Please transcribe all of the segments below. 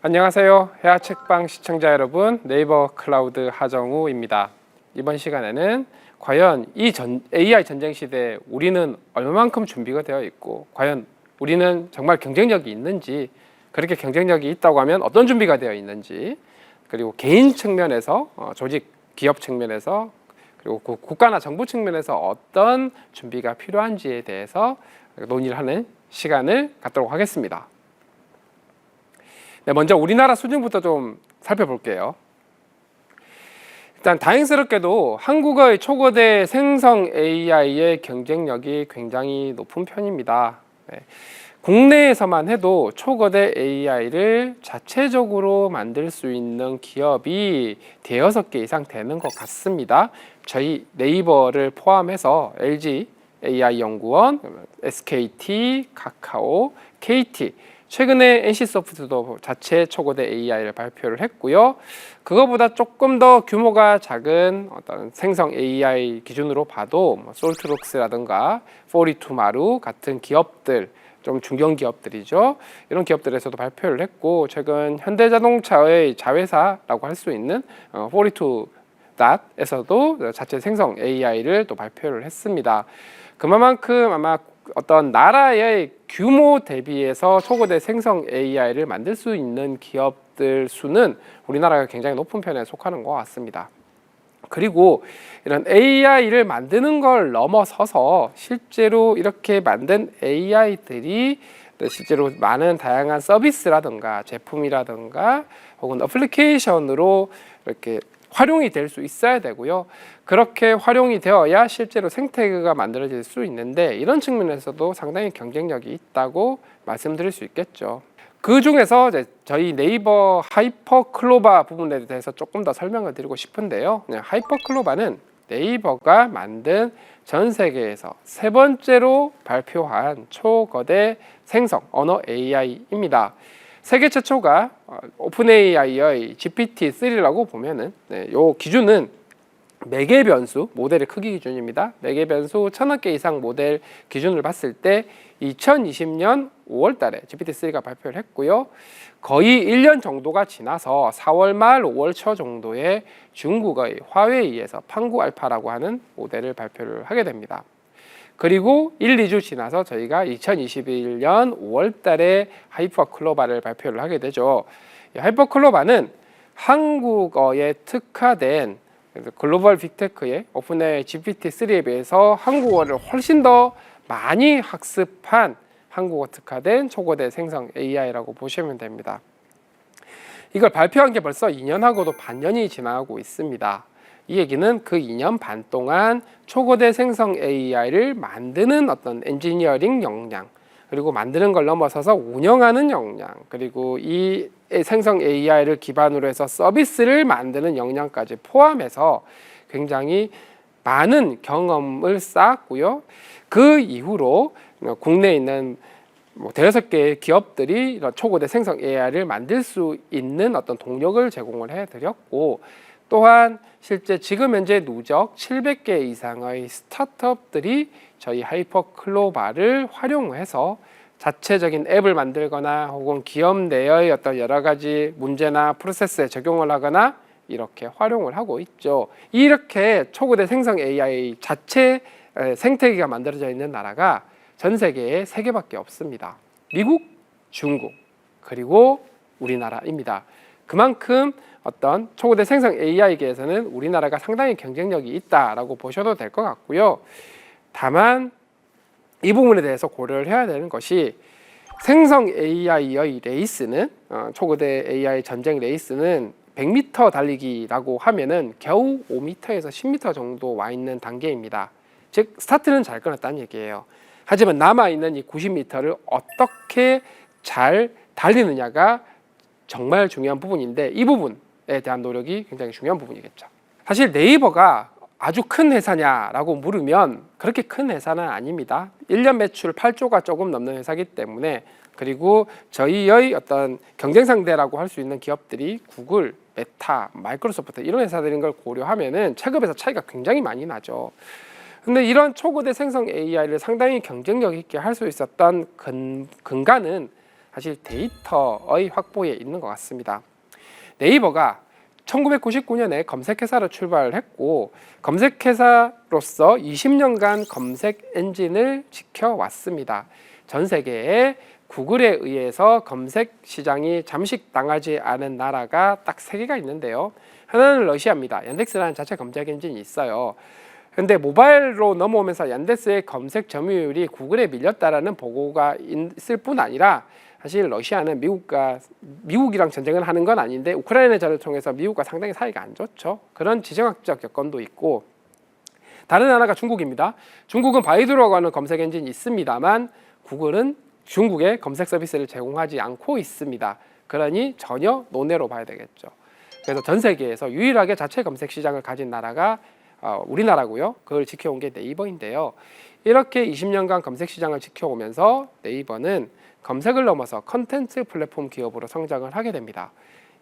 안녕하세요. 해아책방 시청자 여러분, 네이버 클라우드 하정우입니다. 이번 시간에는 과연 AI 전쟁 시대에 우리는 얼마만큼 준비가 되어 있고, 과연 우리는 정말 경쟁력이 있는지, 그렇게 경쟁력이 있다고 하면 어떤 준비가 되어 있는지, 그리고 개인 측면에서, 조직, 기업 측면에서, 그리고 국가나 정부 측면에서 어떤 준비가 필요한지에 대해서 논의를 하는 시간을 갖도록 하겠습니다. 네, 먼저 우리나라 수준부터 좀 살펴볼게요. 일단 다행스럽게도 한국의 초거대 생성 AI의 경쟁력이 굉장히 높은 편입니다. 네. 국내에서만 해도 초거대 AI를 자체적으로 만들 수 있는 기업이 대여섯 개 이상 되는 것 같습니다. 저희 네이버를 포함해서 LG AI 연구원, SKT, 카카오, KT, 최근에 NC소프트도 자체 초거대 AI를 발표를 했고요. 그거보다 조금 더 규모가 작은 어떤 생성 AI 기준으로 봐도 솔트록스라든가 42마루 같은 기업들, 좀 중견 기업들이죠. 이런 기업들에서도 발표를 했고, 최근 현대자동차의 자회사라고 할 수 있는 42닷에서도 자체 생성 AI를 또 발표를 했습니다. 그만큼 아마 어떤 나라의 규모 대비해서 초거대 생성 AI를 만들 수 있는 기업들 수는 우리나라가 굉장히 높은 편에 속하는 것 같습니다. 그리고 이런 AI를 만드는 걸 넘어서서 실제로 이렇게 만든 AI들이 실제로 많은 다양한 서비스라든가 제품이라든가 혹은 어플리케이션으로 이렇게 활용이 될 수 있어야 되고요. 그렇게 활용이 되어야 실제로 생태계가 만들어질 수 있는데, 이런 측면에서도 상당히 경쟁력이 있다고 말씀드릴 수 있겠죠. 그 중에서 이제 저희 네이버 하이퍼클로바 부분에 대해서 조금 더 설명을 드리고 싶은데요. 하이퍼클로바는 네이버가 만든 전 세계에서 세 번째로 발표한 초거대 생성 언어 AI입니다. 세계 최초가 오픈 AI의 GPT-3라고 보면은, 요 기준은 매개 변수 모델의 크기 기준입니다. 매개 변수 1000여 개 이상 모델 기준을 봤을 때 2020년 5월 달에 GPT-3가 발표를 했고요. 거의 1년 정도가 지나서 4월 말 5월 초 정도에 중국의 화웨이에서 판구 알파라고 하는 모델을 발표를 하게 됩니다. 그리고 1, 2주 지나서 저희가 2021년 5월 달에 하이퍼클로바를 발표를 하게 되죠. 하이퍼클로바는 한국어에 특화된 글로벌 빅테크의 오픈AI GPT-3에 비해서 한국어를 훨씬 더 많이 학습한 한국어 특화된 초거대 생성 AI라고 보시면 됩니다. 이걸 발표한 게 벌써 2년하고도 반년이 지나고 있습니다. 이 얘기는 그 2년 반 동안 초거대 생성 AI를 만드는 어떤 엔지니어링 역량, 그리고 만드는 걸 넘어서서 운영하는 역량, 그리고 이 생성 AI를 기반으로 해서 서비스를 만드는 역량까지 포함해서 굉장히 많은 경험을 쌓았고요. 그 이후로 국내에 있는 대여섯 개의 기업들이 이런 초거대 생성 AI를 만들 수 있는 어떤 동력을 제공을 해드렸고, 또한 실제 지금 현재 누적 700개 이상의 스타트업들이 저희 하이퍼클로바를 활용해서 자체적인 앱을 만들거나 혹은 기업 내의 어떤 여러 가지 문제나 프로세스에 적용을 하거나 이렇게 활용을 하고 있죠. 이렇게 초거대 생성 AI 자체 생태계가 만들어져 있는 나라가 전 세계에 3개밖에 없습니다. 미국, 중국, 그리고 우리나라입니다. 그만큼 어떤 초거대 생성 AI계에서는 우리나라가 상당히 경쟁력이 있다라고 보셔도 될 것 같고요. 다만 이 부분에 대해서 고려를 해야 되는 것이, 생성 AI의 레이스는 초거대 AI 전쟁 레이스는 100m 달리기라고 하면은 겨우 5m에서 10m 정도 와 있는 단계입니다. 즉 스타트는 잘 끊었다는 얘기예요. 하지만 남아있는 이 90m를 어떻게 잘 달리느냐가 정말 중요한 부분인데, 이 부분에 대한 노력이 굉장히 중요한 부분이겠죠. 사실 네이버가 아주 큰 회사냐라고 물으면 그렇게 큰 회사는 아닙니다. 1년 매출 8조가 조금 넘는 회사이기 때문에, 그리고 저희의 어떤 경쟁 상대라고 할 수 있는 기업들이 구글, 메타, 마이크로소프트 이런 회사들인 걸 고려하면은 체급에서 차이가 굉장히 많이 나죠. 근데 이런 초거대 생성 AI를 상당히 경쟁력 있게 할 수 있었던 근간은 사실 데이터의 확보에 있는 것 같습니다. 네이버가 1999년에 검색회사로 출발을 했고 검색회사로서 20년간 검색 엔진을 지켜왔습니다. 전 세계에 구글에 의해서 검색 시장이 잠식당하지 않은 나라가 딱 3개가 있는데요. 하나는 러시아입니다. 얀덱스라는 자체 검색 엔진이 있어요. 근데 모바일로 넘어오면서 얀덱스의 검색 점유율이 구글에 밀렸다라는 보고가 있을 뿐 아니라 사실 러시아는 미국이랑 전쟁을 하는 건 아닌데 우크라이나전을 통해서 미국과 상당히 사이가 안 좋죠. 그런 지정학적 여건도 있고 다른 하나가 중국입니다. 중국은 바이두라고 하는 검색 엔진이 있습니다만 구글은 중국에 검색 서비스를 제공하지 않고 있습니다. 그러니 전혀 논외로 봐야 되겠죠. 그래서 전 세계에서 유일하게 자체 검색 시장을 가진 나라가 우리나라고요. 그걸 지켜온 게 네이버인데요. 이렇게 20년간 검색 시장을 지켜오면서 네이버는 검색을 넘어서 컨텐츠 플랫폼 기업으로 성장을 하게 됩니다.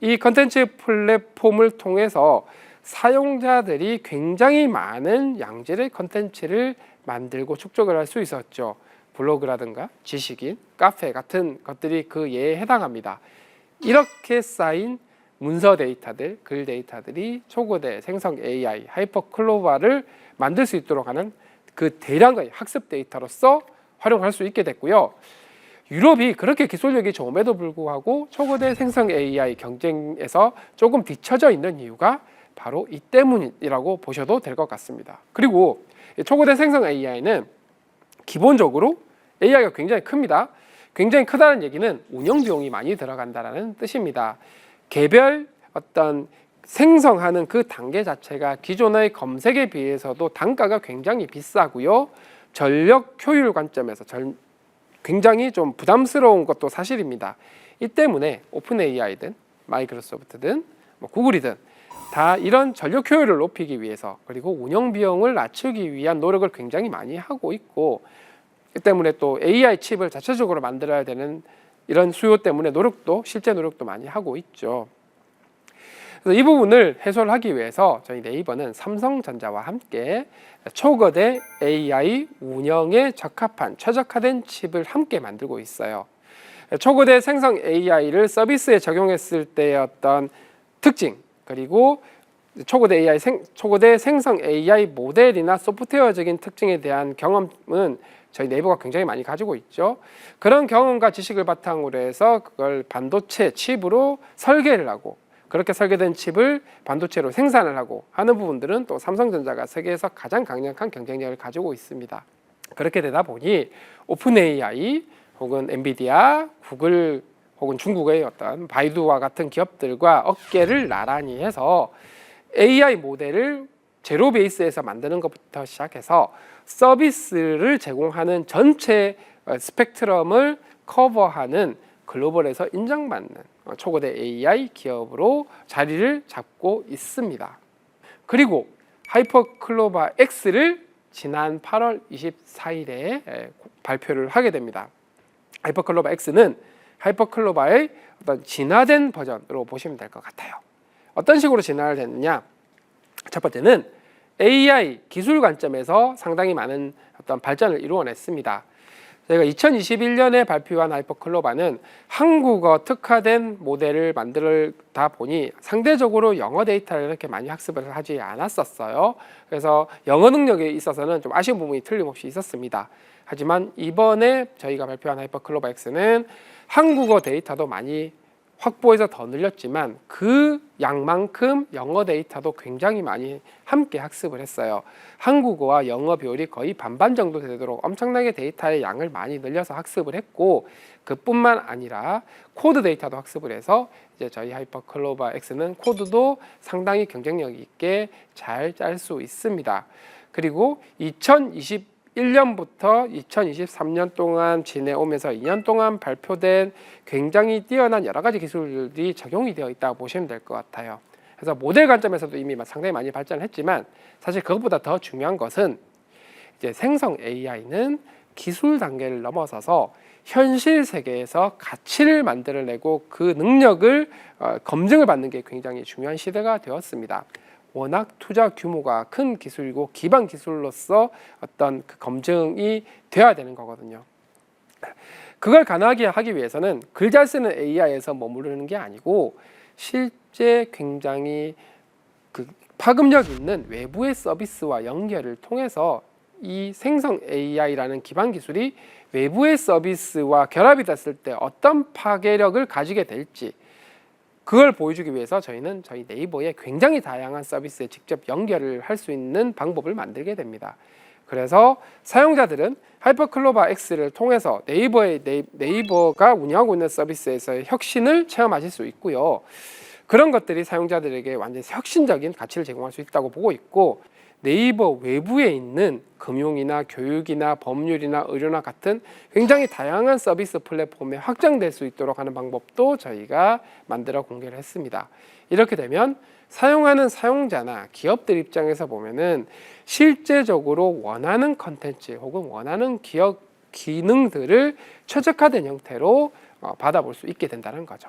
이 컨텐츠 플랫폼을 통해서 사용자들이 굉장히 많은 양질의 컨텐츠를 만들고 축적을 할 수 있었죠. 블로그라든가 지식인, 카페 같은 것들이 그 예에 해당합니다. 이렇게 쌓인 문서 데이터들, 글 데이터들이 초거대 생성 AI, 하이퍼클로바를 만들 수 있도록 하는 그 대량의 학습 데이터로서 활용할 수 있게 됐고요. 유럽이 그렇게 기술력이 좋음에도 불구하고 초거대 생성 AI 경쟁에서 조금 뒤처져 있는 이유가 바로 이 때문이라고 보셔도 될 것 같습니다. 그리고 초거대 생성 AI는 기본적으로 AI가 굉장히 큽니다. 굉장히 크다는 얘기는 운영 비용이 많이 들어간다는 뜻입니다. 개별 어떤 생성하는 그 단계 자체가 기존의 검색에 비해서도 단가가 굉장히 비싸고요. 전력 효율 관점에서 굉장히 좀 부담스러운 것도 사실입니다. 이 때문에 오픈 AI든 마이크로소프트든 구글이든 다 이런 전력 효율을 높이기 위해서 그리고 운영 비용을 낮추기 위한 노력을 굉장히 많이 하고 있고 이 때문에 또 AI 칩을 자체적으로 만들어야 되는 이런 수요 때문에 실제 노력도 많이 하고 있죠. 그래서 이 부분을 해소를 하기 위해서 저희 네이버는 삼성전자와 함께 초거대 AI 운영에 적합한 최적화된 칩을 함께 만들고 있어요. 초거대 생성 AI를 서비스에 적용했을 때의 어떤 특징 그리고 초거대 생성 AI 모델이나 소프트웨어적인 특징에 대한 경험은 저희 네이버가 굉장히 많이 가지고 있죠. 그런 경험과 지식을 바탕으로 해서 그걸 반도체 칩으로 설계를 하고 그렇게 설계된 칩을 반도체로 생산을 하고 하는 부분들은 또 삼성전자가 세계에서 가장 강력한 경쟁력을 가지고 있습니다. 그렇게 되다 보니 오픈 AI 혹은 엔비디아, 구글 혹은 중국의 어떤 바이두와 같은 기업들과 어깨를 나란히 해서 AI 모델을 제로 베이스에서 만드는 것부터 시작해서 서비스를 제공하는 전체 스펙트럼을 커버하는 글로벌에서 인정받는 초거대 AI 기업으로 자리를 잡고 있습니다. 그리고 하이퍼클로바 X를 지난 8월 24일에 발표를 하게 됩니다. 하이퍼클로바 X는 하이퍼클로바의 어떤 진화된 버전으로 보시면 될 것 같아요. 어떤 식으로 진화를 됐느냐? 첫 번째는 AI 기술 관점에서 상당히 많은 어떤 발전을 이루어냈습니다. 저희가 2021년에 발표한 하이퍼클로바는 한국어 특화된 모델을 만들다 보니 상대적으로 영어 데이터를 이렇게 많이 학습을 하지 않았었어요. 그래서 영어 능력에 있어서는 좀 아쉬운 부분이 틀림없이 있었습니다. 하지만 이번에 저희가 발표한 하이퍼클로바 X는 한국어 데이터도 많이 확보해서 더 늘렸지만 그 양만큼 영어 데이터도 굉장히 많이 함께 학습을 했어요. 한국어와 영어 비율이 거의 반반 정도 되도록 엄청나게 데이터의 양을 많이 늘려서 학습을 했고 그뿐만 아니라 코드 데이터도 학습을 해서 이제 저희 하이퍼클로바 X는 코드도 상당히 경쟁력 있게 잘 짤 수 있습니다. 그리고 2021년부터 2023년 동안 지내오면서 2년 동안 발표된 굉장히 뛰어난 여러 가지 기술들이 적용이 되어 있다고 보시면 될 것 같아요. 그래서 모델 관점에서도 이미 상당히 많이 발전을 했지만 사실 그것보다 더 중요한 것은 이제 생성 AI는 기술 단계를 넘어서서 현실 세계에서 가치를 만들어내고 그 능력을 검증을 받는 게 굉장히 중요한 시대가 되었습니다. 워낙 투자 규모가 큰 기술이고 기반 기술로서 어떤 그 검증이 돼야 되는 거거든요. 그걸 가능하게 하기 위해서는 글 잘 쓰는 AI에서 머무르는 게 아니고 실제 굉장히 그 파급력 있는 외부의 서비스와 연결을 통해서 이 생성 AI라는 기반 기술이 외부의 서비스와 결합이 됐을 때 어떤 파괴력을 가지게 될지, 그걸 보여주기 위해서 저희는 저희 네이버에 굉장히 다양한 서비스에 직접 연결을 할 수 있는 방법을 만들게 됩니다. 그래서 사용자들은 하이퍼클로바 X를 통해서 네이버가 운영하고 있는 서비스에서의 혁신을 체험하실 수 있고요. 그런 것들이 사용자들에게 완전히 혁신적인 가치를 제공할 수 있다고 보고 있고, 네이버 외부에 있는 금융이나 교육이나 법률이나 의료나 같은 굉장히 다양한 서비스 플랫폼에 확장될 수 있도록 하는 방법도 저희가 만들어 공개를 했습니다. 이렇게 되면 사용하는 사용자나 기업들 입장에서 보면은 실제적으로 원하는 컨텐츠 혹은 원하는 기업 기능들을 최적화된 형태로 받아볼 수 있게 된다는 거죠.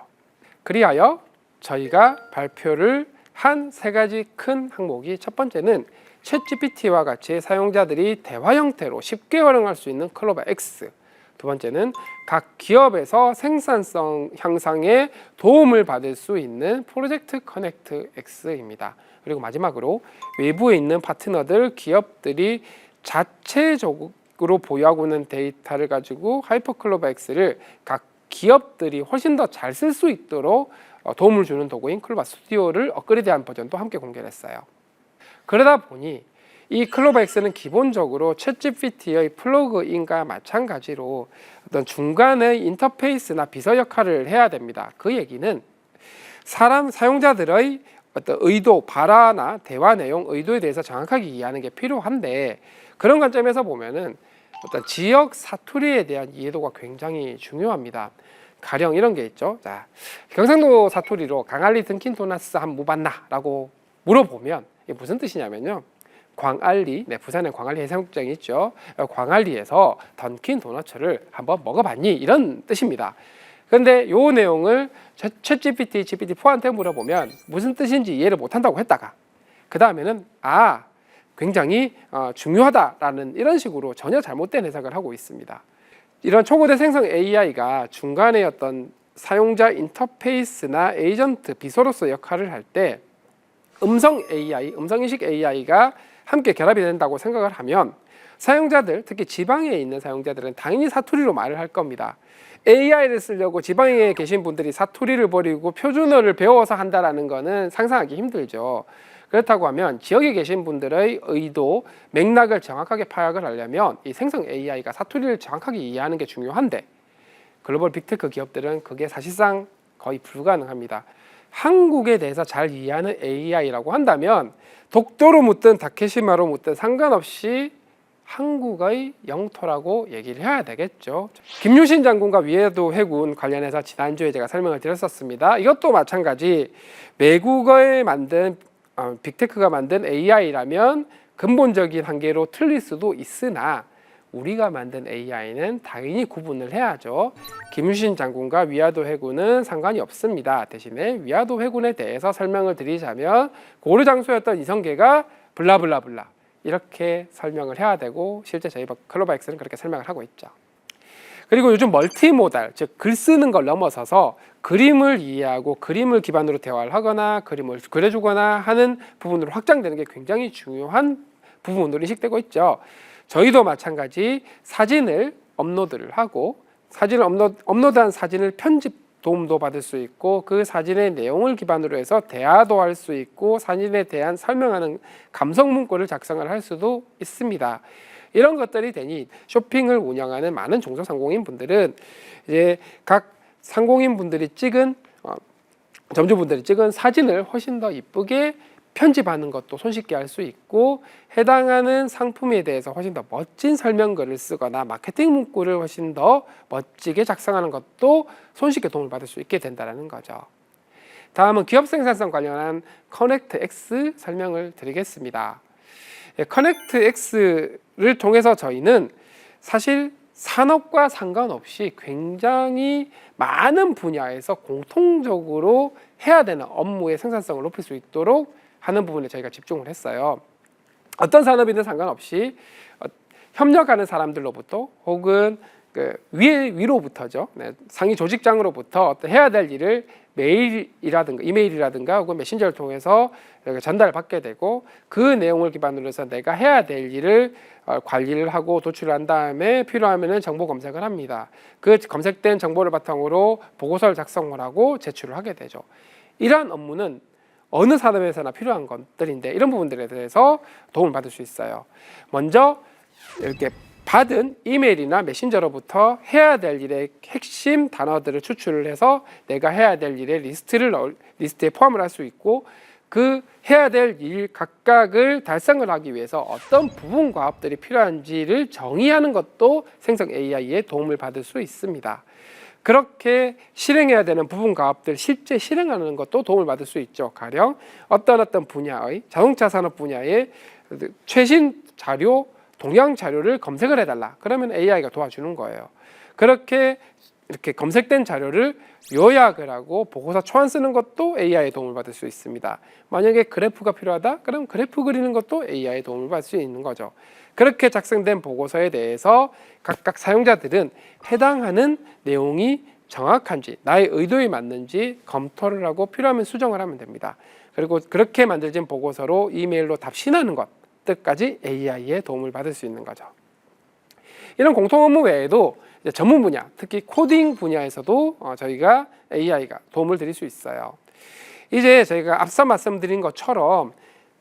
그리하여 저희가 발표를 한 세 가지 큰 항목이, 첫 번째는 챗GPT와 같이 사용자들이 대화 형태로 쉽게 활용할 수 있는 클로바 X, 두 번째는 각 기업에서 생산성 향상에 도움을 받을 수 있는 프로젝트 커넥트 X입니다. 그리고 마지막으로 외부에 있는 파트너들, 기업들이 자체적으로 보유하고 있는 데이터를 가지고 하이퍼클로바 X를 각 기업들이 훨씬 더 잘 쓸 수 있도록 도움을 주는 도구인 클로바 스튜디오를 업그레이드한 버전도 함께 공개를 했어요. 그러다 보니 이 클로바 X는 기본적으로 챗GPT의 플러그인과 마찬가지로 어떤 중간의 인터페이스나 비서 역할을 해야 됩니다. 그 얘기는 사용자들의 어떤 의도, 발화나 대화 내용, 의도에 대해서 정확하게 이해하는 게 필요한데, 그런 관점에서 보면은 어떤 지역 사투리에 대한 이해도가 굉장히 중요합니다. 가령 이런 게 있죠. 자, 경상도 사투리로 강알리 든킨 도나스 한 무봤나? 라고 물어보면 이게 무슨 뜻이냐면요, 광안리, 부산에 광안리 해상국장이 있죠. 광안리에서 던킨 도너츠를 한번 먹어봤니? 이런 뜻입니다. 근데 요 내용을 챗GPT, GPT-4한테 물어보면 무슨 뜻인지 이해를 못한다고 했다가, 그 다음에는 굉장히 중요하다라는 이런 식으로 전혀 잘못된 해석을 하고 있습니다. 이런 초고대 생성 AI가 중간에 어떤 사용자 인터페이스나 에이전트, 비서로서 역할을 할 때 음성 AI, 음성인식 AI가 함께 결합이 된다고 생각을 하면 사용자들, 특히 지방에 있는 사용자들은 당연히 사투리로 말을 할 겁니다. AI를 쓰려고 지방에 계신 분들이 사투리를 버리고 표준어를 배워서 한다라는 거는 상상하기 힘들죠. 그렇다고 하면 지역에 계신 분들의 의도, 맥락을 정확하게 파악을 하려면 이 생성 AI가 사투리를 정확하게 이해하는 게 중요한데, 글로벌 빅테크 기업들은 그게 사실상 거의 불가능합니다. 한국에 대해서 잘 이해하는 AI라고 한다면 독도로 묻든 다케시마로 묻든 상관없이 한국의 영토라고 얘기를 해야 되겠죠. 김유신 장군과 위해도 해군 관련해서 지난주에 제가 설명을 드렸었습니다. 이것도 마찬가지, 외국어에 만든 빅테크가 만든 AI라면 근본적인 한계로 틀릴 수도 있으나 우리가 만든 AI는 당연히 구분을 해야죠. 김유신 장군과 위화도 해군은 상관이 없습니다. 대신에 위화도 해군에 대해서 설명을 드리자면 고려 장소였던 이성계가 블라블라블라 이렇게 설명을 해야 되고, 실제 저희 클로바 X는 그렇게 설명을 하고 있죠. 그리고 요즘 멀티모달, 즉 글 쓰는 걸 넘어서서 그림을 이해하고 그림을 기반으로 대화를 하거나 그림을 그려주거나 하는 부분으로 확장되는 게 굉장히 중요한 부분으로 인식되고 있죠. 저희도 마찬가지 사진을 업로드를 하고, 사진을 업로드한 사진을 편집 도움도 받을 수 있고, 그 사진의 내용을 기반으로 해서 대화도 할 수 있고, 사진에 대한 설명하는 감성 문구를 작성을 할 수도 있습니다. 이런 것들이 되니 쇼핑을 운영하는 많은 중소상공인 분들은 이제 각 상공인 분들이 찍은 점주분들이 찍은 사진을 훨씬 더 이쁘게 편집하는 것도 손쉽게 할 수 있고, 해당하는 상품에 대해서 훨씬 더 멋진 설명글을 쓰거나 마케팅 문구를 훨씬 더 멋지게 작성하는 것도 손쉽게 도움을 받을 수 있게 된다는 거죠. 다음은 기업 생산성 관련한 커넥트 X 설명을 드리겠습니다. 커넥트 X를 통해서 저희는 사실 산업과 상관없이 굉장히 많은 분야에서 공통적으로 해야 되는 업무의 생산성을 높일 수 있도록 하는 부분에 저희가 집중을 했어요. 어떤 산업이든 상관없이 협력하는 사람들로부터 혹은 그 위로부터죠. 네, 상위 조직장으로부터 어떤 해야 될 일을 메일이라든가 이메일이라든가 혹은 메신저를 통해서 전달을 받게 되고 그 내용을 기반으로 해서 내가 해야 될 일을 관리를 하고 도출한 다음에 필요하면은 정보 검색을 합니다. 그 검색된 정보를 바탕으로 보고서를 작성을 하고 제출을 하게 되죠. 이러한 업무는 어느 산업에서나 필요한 것들인데 이런 부분들에 대해서 도움을 받을 수 있어요. 먼저 이렇게 받은 이메일이나 메신저로부터 해야 될 일의 핵심 단어들을 추출을 해서 내가 해야 될 일의 리스트에 포함을 할 수 있고 그 해야 될 일 각각을 달성을 하기 위해서 어떤 부분 과업들이 필요한지를 정의하는 것도 생성 AI의 도움을 받을 수 있습니다. 그렇게 실행해야 되는 부분 과업들 실제 실행하는 것도 도움을 받을 수 있죠. 가령 어떤 분야의 자동차 산업 분야의 최신 자료 동향 자료를 검색을 해달라. 그러면 AI가 도와주는 거예요. 그렇게 이렇게 검색된 자료를 요약을 하고 보고서 초안 쓰는 것도 AI의 도움을 받을 수 있습니다. 만약에 그래프가 필요하다? 그럼 그래프 그리는 것도 AI의 도움을 받을 수 있는 거죠. 그렇게 작성된 보고서에 대해서 각각 사용자들은 해당하는 내용이 정확한지 나의 의도에 맞는지 검토를 하고 필요하면 수정을 하면 됩니다. 그리고 그렇게 만들어진 보고서로 이메일로 답신하는 것까지 AI의 도움을 받을 수 있는 거죠. 이런 공통 업무 외에도 전문 분야, 특히 코딩 분야에서도 저희가 AI가 도움을 드릴 수 있어요. 이제 저희가 앞서 말씀드린 것처럼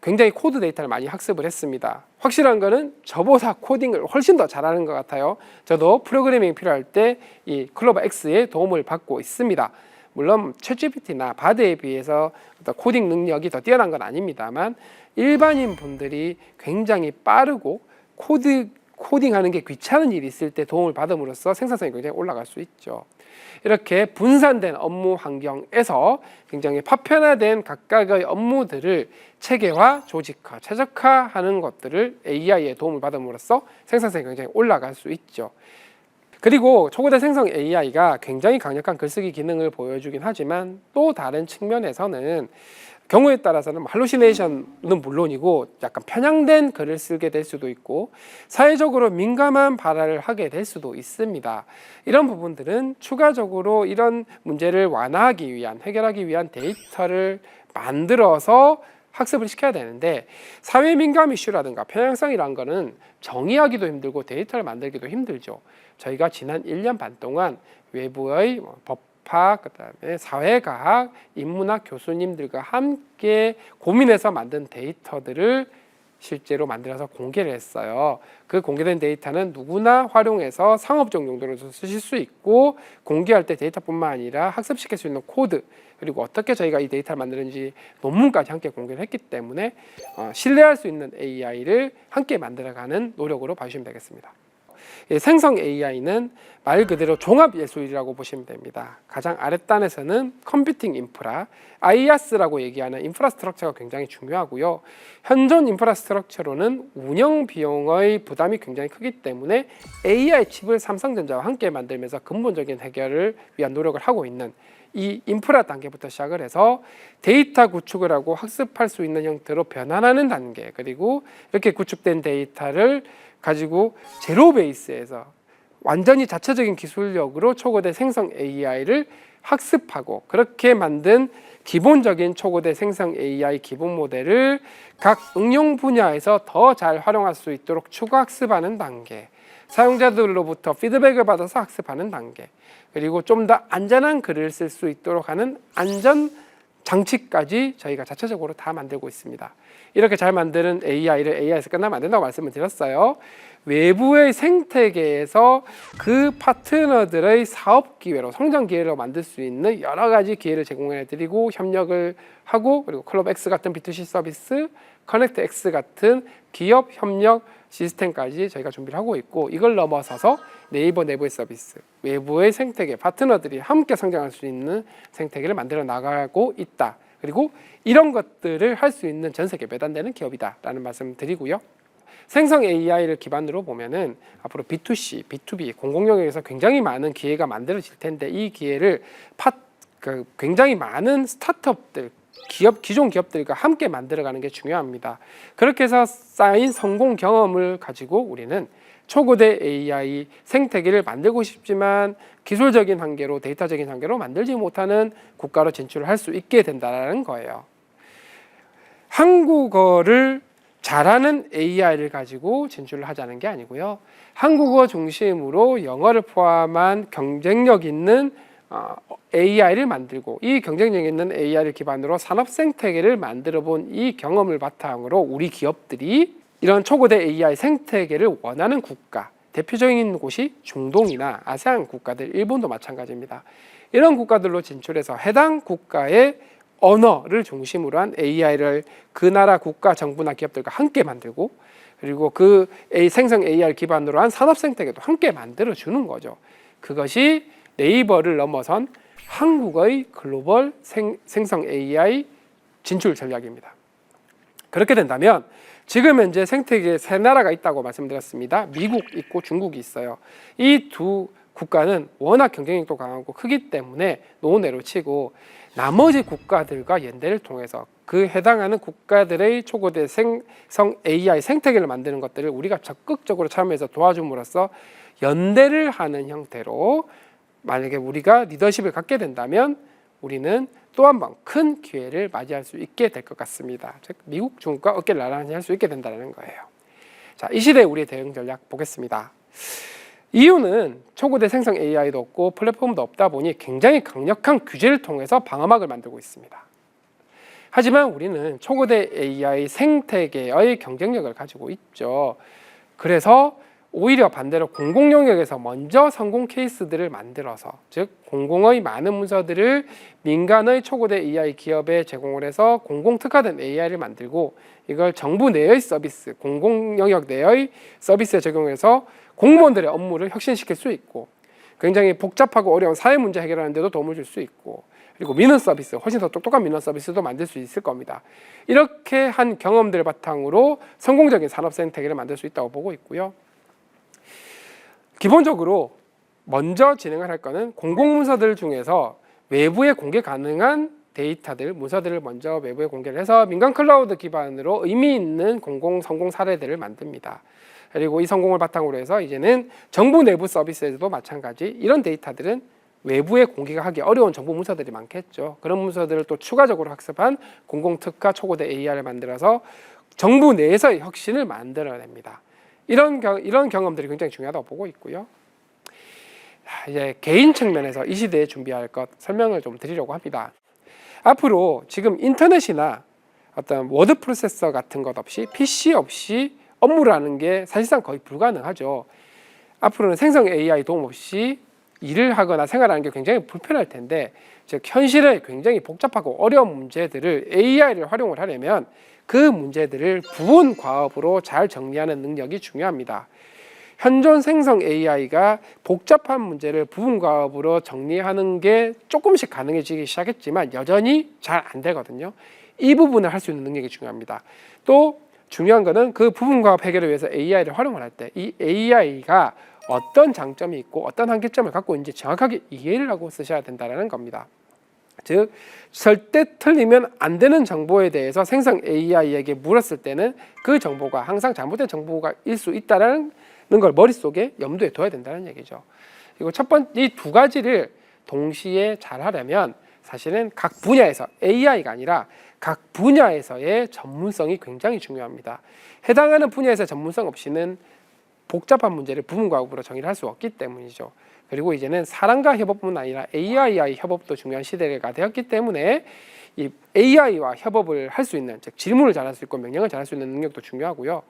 굉장히 코드 데이터를 많이 학습을 했습니다. 확실한 거는 저보다 코딩을 훨씬 더 잘하는 것 같아요. 저도 프로그래밍이 필요할 때 이 클로버 X의 도움을 받고 있습니다. 물론 챗GPT나 바드에 비해서 어떤 코딩 능력이 더 뛰어난 건 아닙니다만 일반인 분들이 굉장히 빠르고 코딩하는 게 귀찮은 일이 있을 때 도움을 받음으로써 생산성이 굉장히 올라갈 수 있죠. 이렇게 분산된 업무 환경에서 굉장히 파편화된 각각의 업무들을 체계화, 조직화, 최적화하는 것들을 AI의 도움을 받음으로써 생산성이 굉장히 올라갈 수 있죠. 그리고 초고대 생성 AI가 굉장히 강력한 글쓰기 기능을 보여주긴 하지만 또 다른 측면에서는 경우에 따라서는 할루시네이션은 물론이고 약간 편향된 글을 쓰게 될 수도 있고 사회적으로 민감한 발언을 하게 될 수도 있습니다. 이런 부분들은 추가적으로 이런 문제를 완화하기 위한 해결하기 위한 데이터를 만들어서 학습을 시켜야 되는데 사회 민감 이슈라든가 편향성이란 거는 정의하기도 힘들고 데이터를 만들기도 힘들죠. 저희가 지난 1년 반 동안 외부의 법학, 그다음에 사회과학, 인문학 교수님들과 함께 고민해서 만든 데이터들을 실제로 만들어서 공개를 했어요. 그 공개된 데이터는 누구나 활용해서 상업적 용도로도 쓰실 수 있고 공개할 때 데이터뿐만 아니라 학습시킬 수 있는 코드 그리고 어떻게 저희가 이 데이터를 만드는지 논문까지 함께 공개를 했기 때문에 신뢰할 수 있는 AI를 함께 만들어가는 노력으로 봐주시면 되겠습니다. 생성 AI는 말 그대로 종합예술이라고 보시면 됩니다. 가장 아랫단에서는 컴퓨팅 인프라, IaaS라고 얘기하는 인프라스트럭처가 굉장히 중요하고요. 현존 인프라스트럭처로는 운영 비용의 부담이 굉장히 크기 때문에 AI 칩을 삼성전자와 함께 만들면서 근본적인 해결을 위한 노력을 하고 있는 이 인프라 단계부터 시작을 해서 데이터 구축을 하고 학습할 수 있는 형태로 변환하는 단계 그리고 이렇게 구축된 데이터를 가지고 제로 베이스에서 완전히 자체적인 기술력으로 초고대 생성 AI를 학습하고 그렇게 만든 기본적인 초고대 생성 AI 기본 모델을 각 응용 분야에서 더 잘 활용할 수 있도록 추가 학습하는 단계 사용자들로부터 피드백을 받아서 학습하는 단계 그리고 좀 더 안전한 글을 쓸 수 있도록 하는 안전 장치까지 저희가 자체적으로 다 만들고 있습니다. 이렇게 잘 만드는 AI를 AI에서 끝나면 안 된다고 말씀을 드렸어요. 외부의 생태계에서 그 파트너들의 사업 기회로 성장 기회로 만들 수 있는 여러 가지 기회를 제공해 드리고 협력을 하고 그리고 클럽 X 같은 B2C 서비스, 커넥트 X 같은 기업 협력 시스템까지 저희가 준비를 하고 있고 이걸 넘어서서 네이버 내부의 서비스, 외부의 생태계, 파트너들이 함께 성장할 수 있는 생태계를 만들어 나가고 있다. 그리고 이런 것들을 할 수 있는 전 세계 몇 안 되는 기업이다라는 말씀 드리고요. 생성 AI를 기반으로 보면은 앞으로 B2C, B2B, 공공 영역에서 굉장히 많은 기회가 만들어질 텐데 이 기회를 굉장히 많은 스타트업들, 기존 기업들과 함께 만들어가는 게 중요합니다. 그렇게 해서 쌓인 성공 경험을 가지고 우리는 초고대 AI 생태계를 만들고 싶지만 기술적인 한계로 데이터적인 한계로 만들지 못하는 국가로 진출을 할 수 있게 된다는 거예요. 한국어를 잘하는 AI를 가지고 진출을 하자는 게 아니고요. 한국어 중심으로 영어를 포함한 경쟁력 있는 AI를 만들고 이 경쟁력 있는 AI를 기반으로 산업 생태계를 만들어 본 이 경험을 바탕으로 우리 기업들이 이런 초고대 AI 생태계를 원하는 국가, 대표적인 곳이 중동이나 아세안 국가들, 일본도 마찬가지입니다. 이런 국가들로 진출해서 해당 국가의 언어를 중심으로 한 AI를 그 나라 국가 정부나 기업들과 함께 만들고 그리고 그 생성 AI를 기반으로 한 산업 생태계도 함께 만들어 주는 거죠. 그것이 네이버를 넘어선 한국의 글로벌 생성 AI 진출 전략입니다. 그렇게 된다면 지금 현재 생태계에 세 나라가 있다고 말씀드렸습니다. 미국 있고 중국이 있어요. 이 두 국가는 워낙 경쟁력도 강하고 크기 때문에 논외로 치고 나머지 국가들과 연대를 통해서 그 해당하는 국가들의 초고대 생성 AI 생태계를 만드는 것들을 우리가 적극적으로 참여해서 도와줌으로써 연대를 하는 형태로 만약에 우리가 리더십을 갖게 된다면 우리는 또 한 번 큰 기회를 맞이할 수 있게 될 것 같습니다. 즉 미국, 중국과 어깨를 나란히 할 수 있게 된다는 거예요. 자, 이 시대에 우리의 대응 전략 보겠습니다. 이유는 초고대 생성 AI도 없고 플랫폼도 없다 보니 굉장히 강력한 규제를 통해서 방어막을 만들고 있습니다. 하지만 우리는 초고대 AI 생태계의 경쟁력을 가지고 있죠. 그래서 오히려 반대로 공공 영역에서 먼저 성공 케이스들을 만들어서 즉 공공의 많은 문서들을 민간의 초고대 AI 기업에 제공을 해서 공공 특화된 AI를 만들고 이걸 정부 내의 서비스, 공공 영역 내의 서비스에 적용해서 공무원들의 업무를 혁신시킬 수 있고 굉장히 복잡하고 어려운 사회 문제 해결하는 데도 도움을 줄 수 있고 그리고 민원 서비스, 훨씬 더 똑똑한 민원 서비스도 만들 수 있을 겁니다. 이렇게 한 경험들을 바탕으로 성공적인 산업 생태계를 만들 수 있다고 보고 있고요. 기본적으로 먼저 진행을 할 거는 공공문서들 중에서 외부에 공개 가능한 데이터들, 문서들을 먼저 외부에 공개를 해서 민간 클라우드 기반으로 의미 있는 공공 성공 사례들을 만듭니다. 그리고 이 성공을 바탕으로 해서 이제는 정부 내부 서비스에서도 마찬가지 이런 데이터들은 외부에 공개가 하기 어려운 정보 문서들이 많겠죠. 그런 문서들을 또 추가적으로 학습한 공공특화 초고대 AI를 만들어서 정부 내에서의 혁신을 만들어냅니다. 이런 경험들이 굉장히 중요하다고 보고 있고요. 이제 개인 측면에서 이 시대에 준비할 것 설명을 좀 드리려고 합니다. 앞으로 지금 인터넷이나 어떤 워드 프로세서 같은 것 없이 PC 없이 업무를 하는 게 사실상 거의 불가능하죠. 앞으로는 생성 AI 도움 없이 일을 하거나 생활하는 게 굉장히 불편할 텐데 즉 현실에 굉장히 복잡하고 어려운 문제들을 AI를 활용을 하려면 그 문제들을 부분 과업으로 잘 정리하는 능력이 중요합니다. 현존 생성 AI가 복잡한 문제를 부분 과업으로 정리하는 게 조금씩 가능해지기 시작했지만 여전히 잘 안 되거든요. 이 부분을 할 수 있는 능력이 중요합니다. 또 중요한 것은 그 부분 과업 해결을 위해서 AI를 활용을 할 때 이 AI가 어떤 장점이 있고 어떤 한계점을 갖고 있는지 정확하게 이해를 하고 쓰셔야 된다는 겁니다. 즉 절대 틀리면 안 되는 정보에 대해서 생성 AI에게 물었을 때는 그 정보가 항상 잘못된 정보가 일 수 있다는 걸 머릿속에 염두에 둬야 된다는 얘기죠. 그리고 첫 번째 이 두 가지를 동시에 잘 하려면 사실은 각 분야에서 AI가 아니라 각 분야에서의 전문성이 굉장히 중요합니다. 해당하는 분야에서 전문성 없이는 복잡한 문제를 부분과업으로 정의를 할 수 없기 때문이죠. 그리고 이제는 사람과 협업뿐 아니라 AI와의 협업도 중요한 시대가 되었기 때문에 이 AI와 협업을 할 수 있는 즉 질문을 잘할 수 있고 명령을 잘할 수 있는 능력도 중요하고요.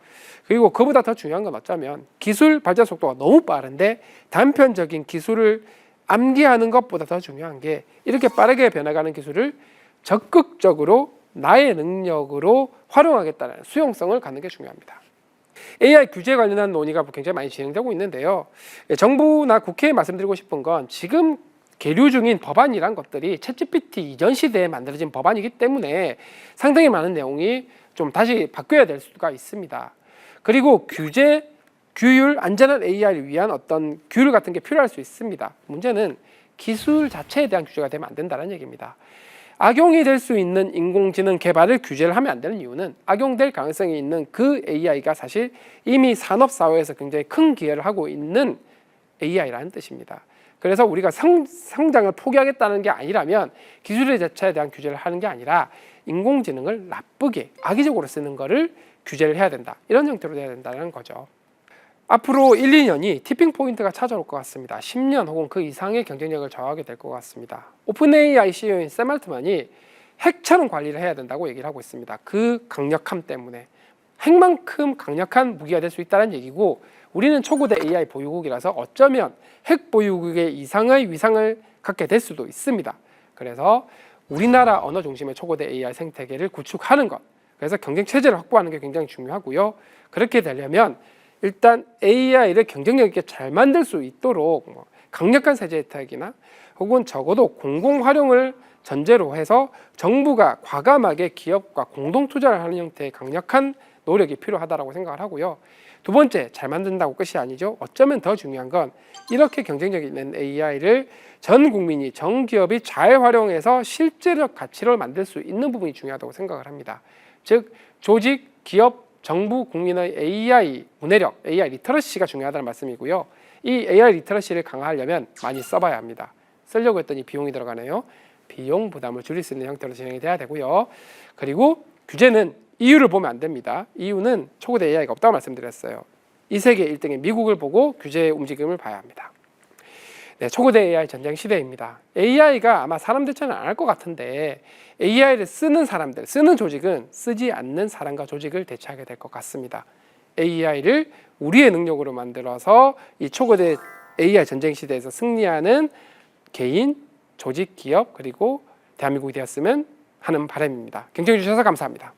그리고 그보다 더 중요한 건 어쩌면 기술 발전 속도가 너무 빠른데 단편적인 기술을 암기하는 것보다 더 중요한 게 이렇게 빠르게 변해가는 기술을 적극적으로 나의 능력으로 활용하겠다는 수용성을 갖는 게 중요합니다. AI 규제 관련한 논의가 굉장히 많이 진행되고 있는데요. 정부나 국회에 말씀드리고 싶은 건 지금 계류 중인 법안이란 것들이 챗GPT 이전 시대에 만들어진 법안이기 때문에 상당히 많은 내용이 좀 다시 바뀌어야 될 수가 있습니다. 그리고 규제, 규율, 안전한 AI를 위한 어떤 규율 같은 게 필요할 수 있습니다. 문제는 기술 자체에 대한 규제가 되면 안 된다는 얘기입니다. 악용이 될 수 있는 인공지능 개발을 규제를 하면 안 되는 이유는 악용될 가능성이 있는 그 AI가 사실 이미 산업사회에서 굉장히 큰 기여를 하고 있는 AI라는 뜻입니다. 그래서 우리가 성장을 포기하겠다는 게 아니라면 기술의 자체에 대한 규제를 하는 게 아니라 인공지능을 나쁘게 악의적으로 쓰는 거를 규제를 해야 된다. 이런 형태로 돼야 된다는 거죠. 앞으로 1, 2년이 티핑 포인트가 찾아올 것 같습니다. 10년 혹은 그 이상의 경쟁력을 저하게 될 것 같습니다. 오픈 AI CEO인 샘 알트만이 핵처럼 관리를 해야 된다고 얘기를 하고 있습니다. 그 강력함 때문에 핵만큼 강력한 무기가 될 수 있다는 얘기고, 우리는 초고대 AI 보유국이라서 어쩌면 핵 보유국의 이상의 위상을 갖게 될 수도 있습니다. 그래서 우리나라 언어 중심의 초고대 AI 생태계를 구축하는 것, 그래서 경쟁 체제를 확보하는 게 굉장히 중요하고요. 그렇게 되려면 일단 AI를 경쟁력 있게 잘 만들 수 있도록 강력한 세제 혜택이나 혹은 적어도 공공 활용을 전제로 해서 정부가 과감하게 기업과 공동 투자를 하는 형태의 강력한 노력이 필요하다고 생각을 하고요. 두 번째, 잘 만든다고 끝이 아니죠. 어쩌면 더 중요한 건 이렇게 경쟁력 있는 AI를 전 국민이, 전 기업이 잘 활용해서 실제적 가치를 만들 수 있는 부분이 중요하다고 생각을 합니다. 즉, 조직, 기업, 정부, 국민의 AI 문해력, AI 리터러시가 중요하다는 말씀이고요. 이 AI 리터러시를 강화하려면 많이 써봐야 합니다. 쓰려고 했더니 비용이 들어가네요. 비용 부담을 줄일 수 있는 형태로 진행이 돼야 되고요. 그리고 규제는 이유를 보면 안 됩니다. 이유는 초고대 AI가 없다고 말씀드렸어요. 이 세계 1등의 미국을 보고 규제의 움직임을 봐야 합니다. 네, 초고대 AI 전쟁 시대입니다. AI가 아마 사람 대체는 안 할 것 같은데 AI를 쓰는 사람들, 쓰는 조직은 쓰지 않는 사람과 조직을 대체하게 될 것 같습니다. AI를 우리의 능력으로 만들어서 이 초고대 AI 전쟁 시대에서 승리하는 개인, 조직, 기업, 그리고 대한민국이 되었으면 하는 바람입니다. 경청해 주셔서 감사합니다.